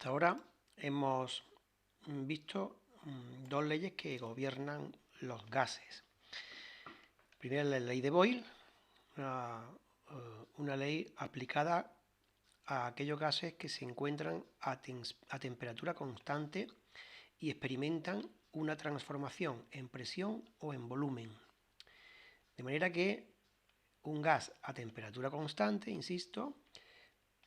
Hasta ahora hemos visto dos leyes que gobiernan los gases. Primero, la ley de Boyle, una ley aplicada a aquellos gases que se encuentran a temperatura constante y experimentan una transformación en presión o en volumen. De manera que un gas a temperatura constante, insisto,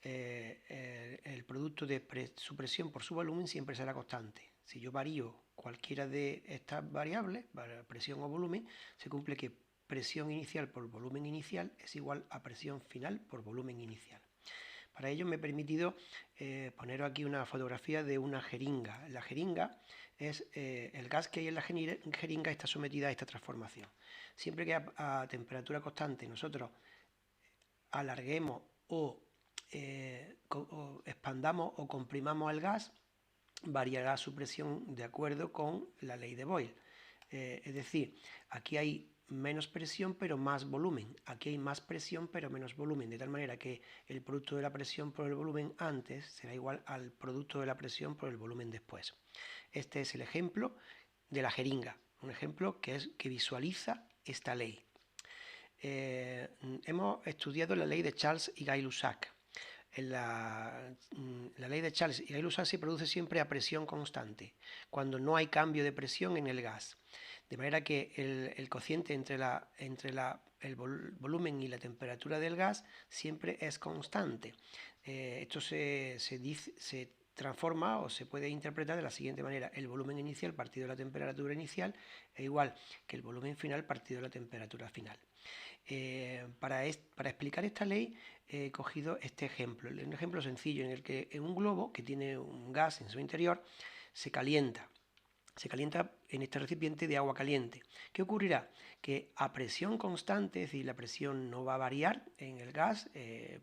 el producto de su presión por su volumen siempre será constante. Si yo varío cualquiera de estas variables, presión o volumen, se cumple que presión inicial por volumen inicial es igual a presión final por volumen inicial. Para ello me he permitido poneros aquí una fotografía de una jeringa. La jeringa es el gas que hay en la jeringa está sometida a esta transformación. Siempre que a temperatura constante nosotros alarguemos o expandamos o comprimamos el gas, variará su presión de acuerdo con la ley de Boyle. Es decir, aquí hay menos presión pero más volumen, aquí hay más presión pero menos volumen, de tal manera que el producto de la presión por el volumen antes será igual al producto de la presión por el volumen después. Este es el ejemplo de la jeringa, un ejemplo que visualiza esta ley. Hemos estudiado la ley de Charles y Gay-Lussac. La ley de Charles y Gay-Lussac se produce siempre a presión constante, cuando no hay cambio de presión en el gas. De manera que el cociente entre el volumen y la temperatura del gas siempre es constante. Esto se transforma o se puede interpretar de la siguiente manera: el volumen inicial partido de la temperatura inicial es igual que el volumen final partido de la temperatura final. Para explicar esta ley he cogido este ejemplo, un ejemplo sencillo en el que en un globo que tiene un gas en su interior se calienta en este recipiente de agua caliente. ¿Qué ocurrirá? Que a presión constante, es decir, la presión no va a variar en el gas,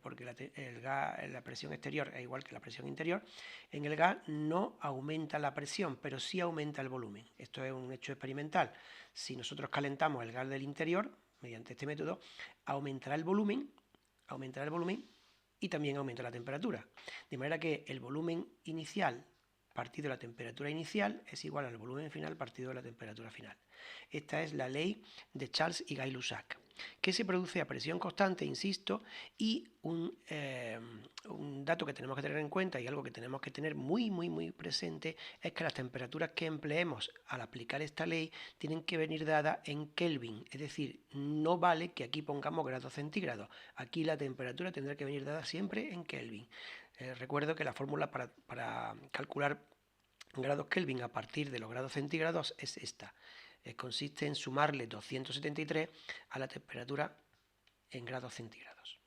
porque la presión exterior es igual que la presión interior, en el gas no aumenta la presión, pero sí aumenta el volumen. Esto es un hecho experimental. Si nosotros calentamos el gas del interior, mediante este método, aumentará el volumen y también aumenta la temperatura. De manera que el volumen inicial partido de la temperatura inicial es igual al volumen final partido de la temperatura final. Esta es la ley de Charles y Gay-Lussac, que se produce a presión constante, insisto, y un dato que tenemos que tener en cuenta y algo que tenemos que tener muy presente es que las temperaturas que empleemos al aplicar esta ley tienen que venir dadas en Kelvin, es decir, no vale que aquí pongamos grados centígrados, aquí la temperatura tendrá que venir dada siempre en Kelvin. Recuerdo que la fórmula para calcular grados Kelvin a partir de los grados centígrados es esta. Consiste en sumarle 273 a la temperatura en grados centígrados.